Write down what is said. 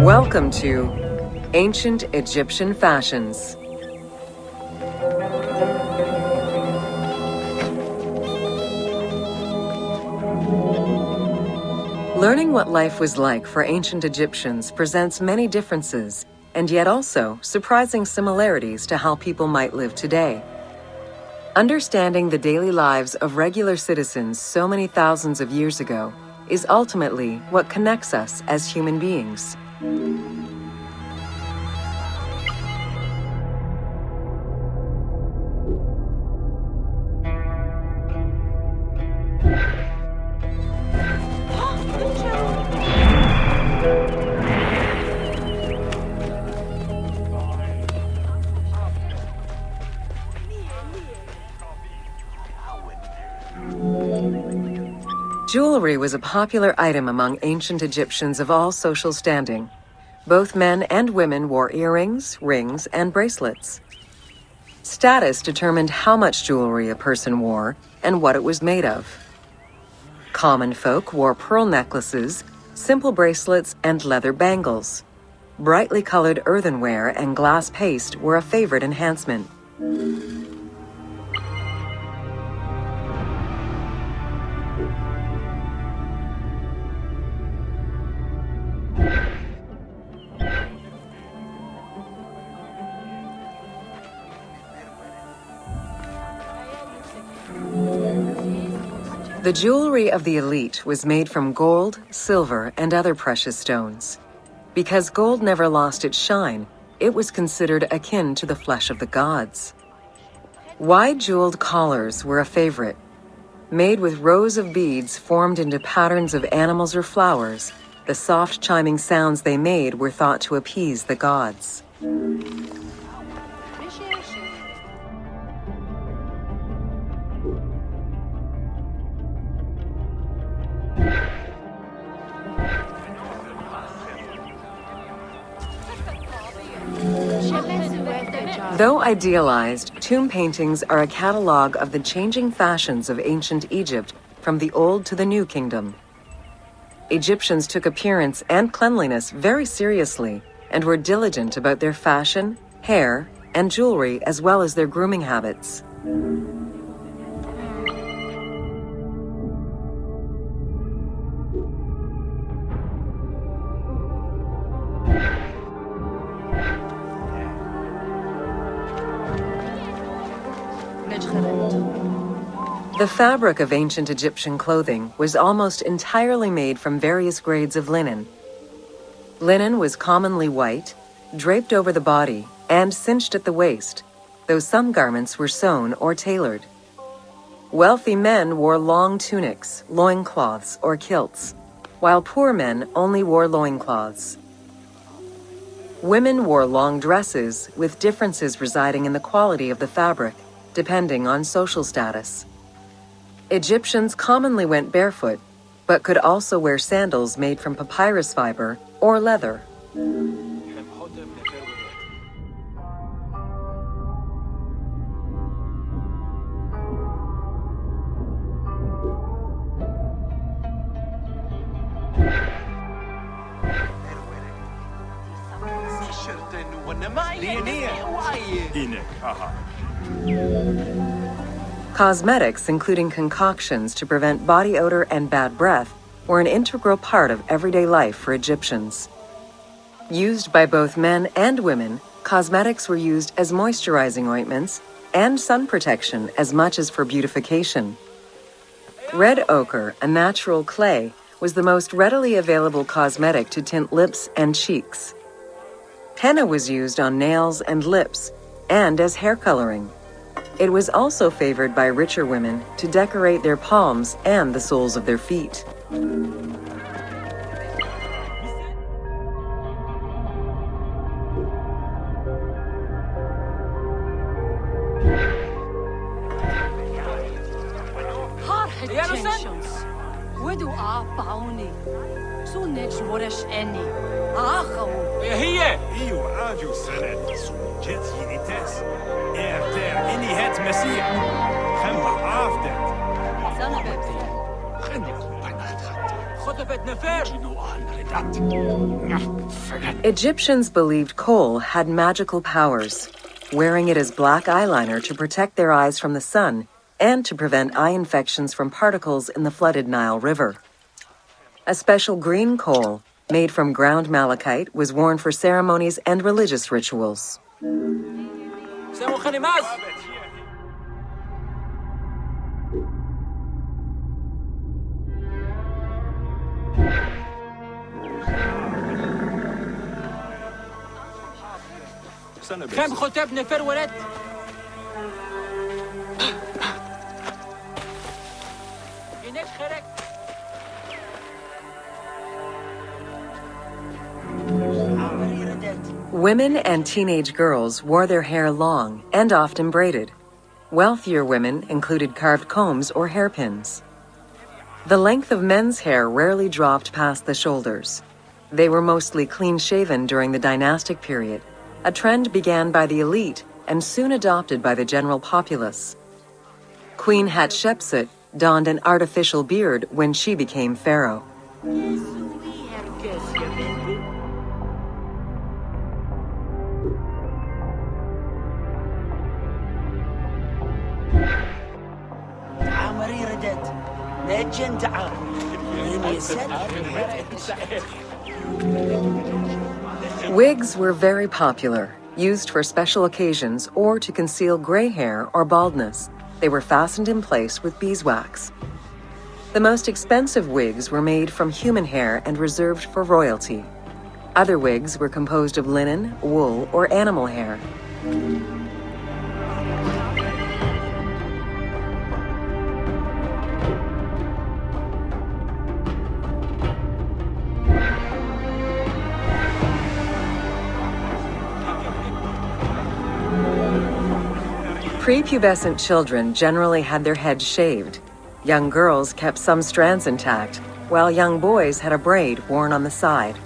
Welcome to Ancient Egyptian Fashions. Learning what life was like for ancient Egyptians presents many differences, and yet also surprising similarities to how people might live today. Understanding the daily lives of regular citizens so many thousands of years ago is ultimately what connects us as human beings. Jewelry was a popular item among ancient Egyptians of all social standing. Both men and women wore earrings, rings, and bracelets. Status determined how much jewelry a person wore and what it was made of. Common folk wore pearl necklaces, simple bracelets, and leather bangles. Brightly colored earthenware and glass paste were a favorite enhancement. The jewelry of the elite was made from gold, silver, and other precious stones. Because gold never lost its shine, it was considered akin to the flesh of the gods. Wide jeweled collars were a favorite. Made with rows of beads formed into patterns of animals or flowers, the soft chiming sounds they made were thought to appease the gods. Though idealized, tomb paintings are a catalog of the changing fashions of ancient Egypt from the Old to the New Kingdom. Egyptians took appearance and cleanliness very seriously and were diligent about their fashion, hair, and jewelry as well as their grooming habits. The fabric of ancient Egyptian clothing was almost entirely made from various grades of linen. Linen was commonly white, draped over the body, and cinched at the waist, though some garments were sewn or tailored. Wealthy men wore long tunics, loincloths, or kilts, while poor men only wore loincloths. Women wore long dresses, with differences residing in the quality of the fabric, depending on social status. Egyptians commonly went barefoot, but could also wear sandals made from papyrus fiber or leather. Cosmetics, including concoctions to prevent body odor and bad breath, were an integral part of everyday life for Egyptians. Used by both men and women, cosmetics were used as moisturizing ointments and sun protection as much as for beautification. Red ochre, a natural clay, was the most readily available cosmetic to tint lips and cheeks. Henna was used on nails and lips, and as hair coloring. It was also favored by richer women to decorate their palms and the soles of their feet. هي ايوه عاجو سنة جت يديتس ارتر اني Egyptians believed kohl had magical powers, wearing it as black eyeliner to protect their eyes from the sun and to prevent eye infections from particles in the flooded Nile River. A special green kohl, made from ground malachite, was worn for ceremonies and religious rituals. Women and teenage girls wore their hair long and often braided. Wealthier women included carved combs or hairpins. The length of men's hair rarely dropped past the shoulders. They were mostly clean-shaven during the dynastic period, a trend began by the elite and soon adopted by the general populace. Queen Hatshepsut donned an artificial beard when she became pharaoh. Wigs were very popular, used for special occasions or to conceal gray hair or baldness. They were fastened in place with beeswax. The most expensive wigs were made from human hair and reserved for royalty. Other wigs were composed of linen, wool, or animal hair. Prepubescent children generally had their heads shaved. Young girls kept some strands intact, while young boys had a braid worn on the side.